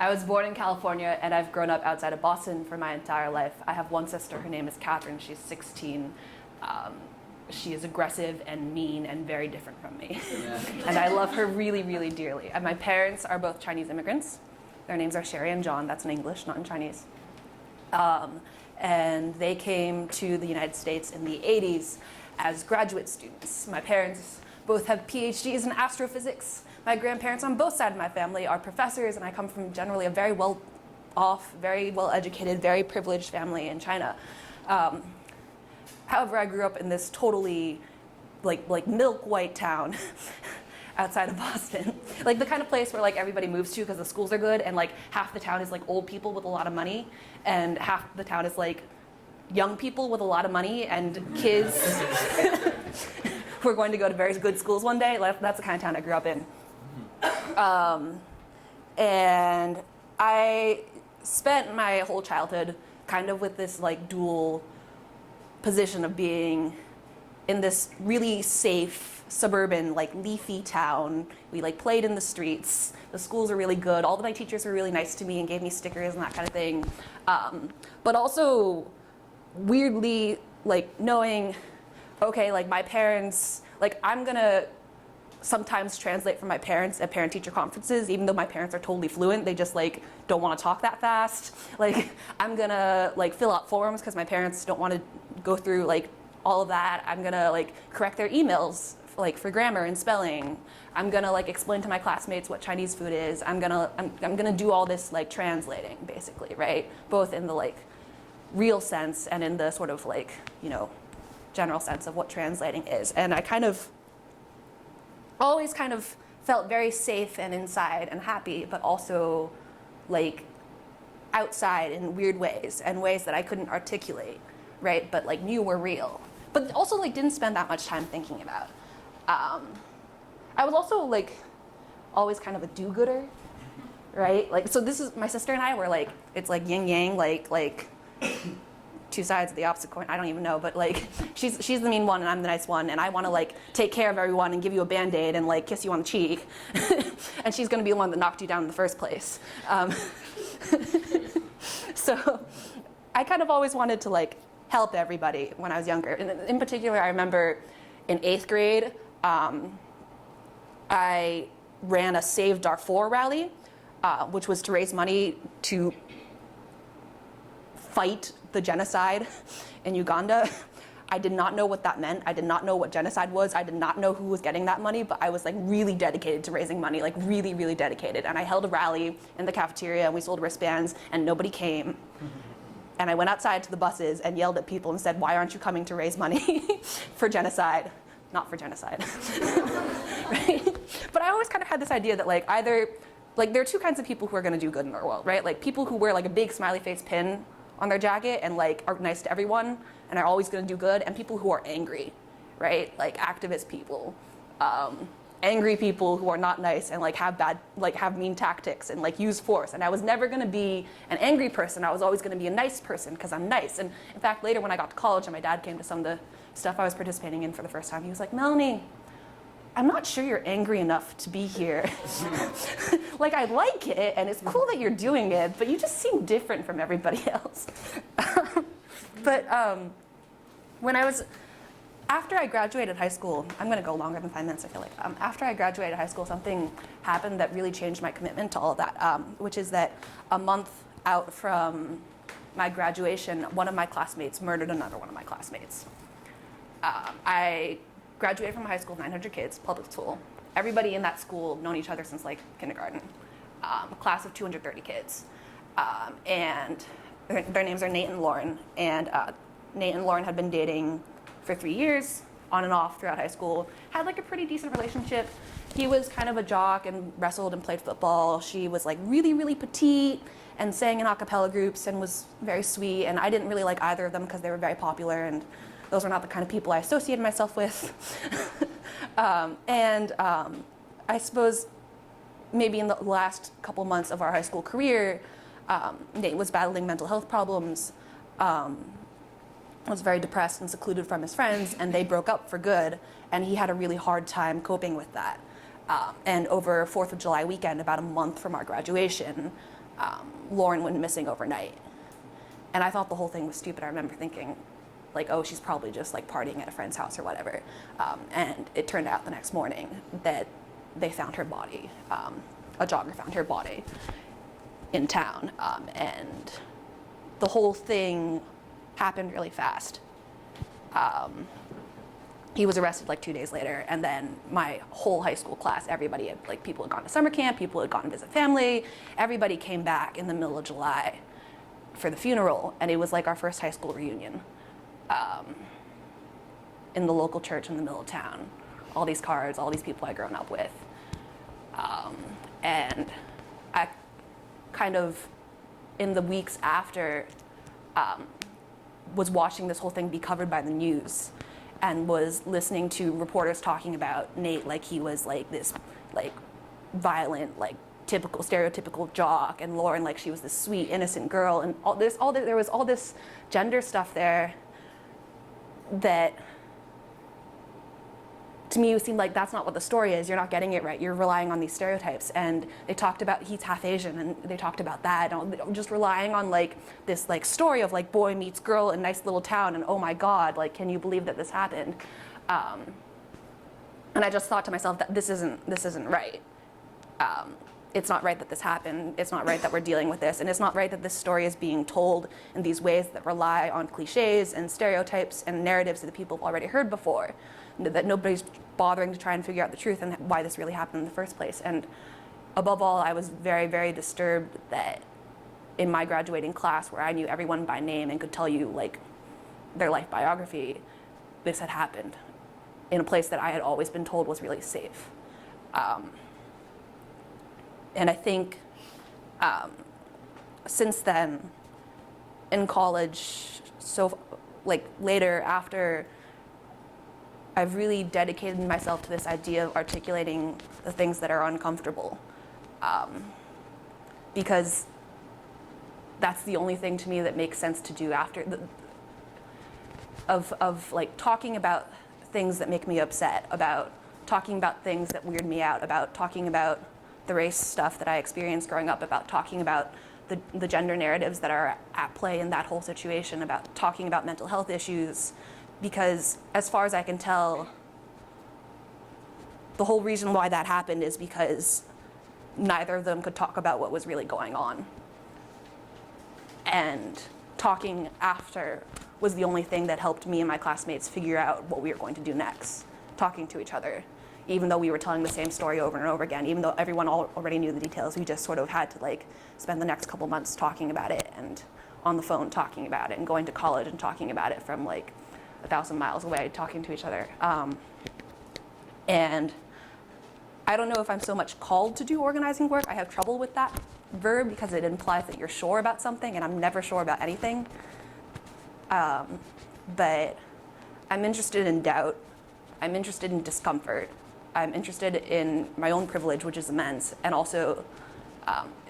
I was born in California, and I've grown up outside of Boston for my entire life. I have one sister. Her name is Catherine. She's 16. She is aggressive and mean and very different from me. Yeah. And I love her really, really dearly. And my parents are both Chinese immigrants. Their names are Sherry and John. That's in English, not in Chinese. And they came to the United States in the 80s as graduate students. My parents both have PhDs in astrophysics. My grandparents on both sides of my family are professors, and I come from generally a very well-off, very well-educated, very privileged family in China. However, I grew up in this totally like milk white town outside of Boston. Like the kind of place where like everybody moves to because the schools are good, and like half the town is like old people with a lot of money, and half the town is like young people with a lot of money and kids who are going to go to very good schools one day. That's the kind of town I grew up in. And I spent my whole childhood kind of with this like dual position of being in this really safe suburban like leafy town. We like played in the streets. The schools are really good. All of my teachers were really nice to me and gave me stickers and that kind of thing. But also weirdly like knowing, okay, like my parents, like I'm gonna sometimes translate for my parents at parent-teacher conferences, even though my parents are totally fluent. They just like don't want to talk that fast. Like I'm gonna like fill out forms because my parents don't want to go through like all of that. I'm gonna like correct their emails like for grammar and spelling. I'm gonna like explain to my classmates what Chinese food is. I'm gonna do all this like translating basically, right? Both in the like real sense and in the sort of like, you know, general sense of what translating is. And I kind of always kind of felt very safe and inside and happy, but also like outside in weird ways and ways that I couldn't articulate, right? But like knew were real. But also like didn't spend that much time thinking about. I was also like always kind of a do-gooder, right? Like so this is my sister and I were like it's like yin yang, like two sides of the opposite coin. I don't even know, but like she's the mean one and I'm the nice one, and I want to like take care of everyone and give you a Band-Aid and like kiss you on the cheek, and she's going to be the one that knocked you down in the first place. So I kind of always wanted to like help everybody when I was younger. And in particular, I remember in 8th grade, I ran a Save Darfur rally, which was to raise money to fight the genocide in Uganda. I did not know what that meant. I did not know what genocide was. I did not know who was getting that money, but I was like really dedicated to raising money, like really, really dedicated. And I held a rally in the cafeteria and we sold wristbands and nobody came. And I went outside to the buses and yelled at people and said, why aren't you coming to raise money for genocide? Not for genocide, right? But I always kind of had this idea that like either, like there are two kinds of people who are gonna do good in our world, right? Like people who wear like a big smiley face pin on their jacket and like are nice to everyone and are always going to do good, and people who are angry, right? Like activist people, angry people who are not nice and like have mean tactics and like use force. And I was never going to be an angry person. I was always going to be a nice person because I'm nice. And in fact, later when I got to college and my dad came to some of the stuff I was participating in for the first time, he was like, Melanie, I'm not sure you're angry enough to be here. Like, I like it, and it's cool that you're doing it, but you just seem different from everybody else. When I was, after I graduated high school, I'm gonna go longer than 5 minutes, I feel like. After I graduated high school, something happened that really changed my commitment to all of that, which is that a month out from my graduation, one of my classmates murdered another one of my classmates. I graduated from high school, 900 kids, public school. Everybody in that school known each other since like kindergarten. A class of 230 kids. And their names are Nate and Lauren. And Nate and Lauren had been dating for 3 years, on and off throughout high school. Had like a pretty decent relationship. He was kind of a jock and wrestled and played football. She was like really, really petite and sang in a cappella groups and was very sweet. And I didn't really like either of them because they were very popular, and those are not the kind of people I associated myself with. I suppose maybe in the last couple months of our high school career, Nate was battling mental health problems, was very depressed and secluded from his friends, and they broke up for good, and he had a really hard time coping with that. And over 4th of July weekend, about a month from our graduation, Lauren went missing overnight. And I thought the whole thing was stupid. I remember thinking, like, oh, she's probably just like partying at a friend's house or whatever. And it turned out the next morning that they found her body. A jogger found her body in town. And the whole thing happened really fast. He was arrested like 2 days later, and then my whole high school class, everybody, like people had gone to summer camp, people had gone to visit family, everybody came back in the middle of July for the funeral, and it was like our first high school reunion in the local church in the middle of town. All these cards, all these people I'd grown up with. And I kind of, in the weeks after, was watching this whole thing be covered by the news and was listening to reporters talking about Nate like he was like this like violent, like typical stereotypical jock, and Lauren like she was this sweet innocent girl, and there was all this gender stuff there that to me it seemed like that's not what the story is. You're not getting it right. You're relying on these stereotypes. And they talked about he's half Asian, and they talked about that, and just relying on like this like story of like boy meets girl in nice little town, and oh my God, like can you believe that this happened? And I just thought to myself that this isn't right. It's not right that this happened. It's not right that we're dealing with this, and it's not right that this story is being told in these ways that rely on cliches and stereotypes and narratives that people have already heard before, that nobody's bothering to try and figure out the truth and why this really happened in the first place. And above all, I was very, very disturbed that in my graduating class, where I knew everyone by name and could tell you like their life biography, this had happened in a place that I had always been told was really safe. And I think since then, in college, so like later after, I've really dedicated myself to this idea of articulating the things that are uncomfortable, because that's the only thing to me that makes sense to do after of like talking about things that make me upset, about talking about things that weird me out, about talking about the race stuff that I experienced growing up, about talking about the gender narratives that are at play in that whole situation, about talking about mental health issues, because as far as I can tell, the whole reason why that happened is because neither of them could talk about what was really going on. And talking after was the only thing that helped me and my classmates figure out what we were going to do next, talking to each other. Even though we were telling the same story over and over again, even though everyone already knew the details, we just sort of had to like spend the next couple months talking about it, and on the phone talking about it, and going to college and talking about it from like 1,000 miles away, talking to each other. And I don't know if I'm so much called to do organizing work. I have trouble with that verb because it implies that you're sure about something, and I'm never sure about anything. But I'm interested in doubt. I'm interested in discomfort. I'm interested in my own privilege, which is immense, and also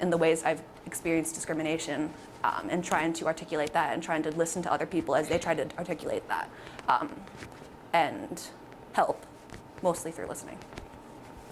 in the ways I've experienced discrimination, and trying to articulate that and trying to listen to other people as they try to articulate that, and help, mostly through listening.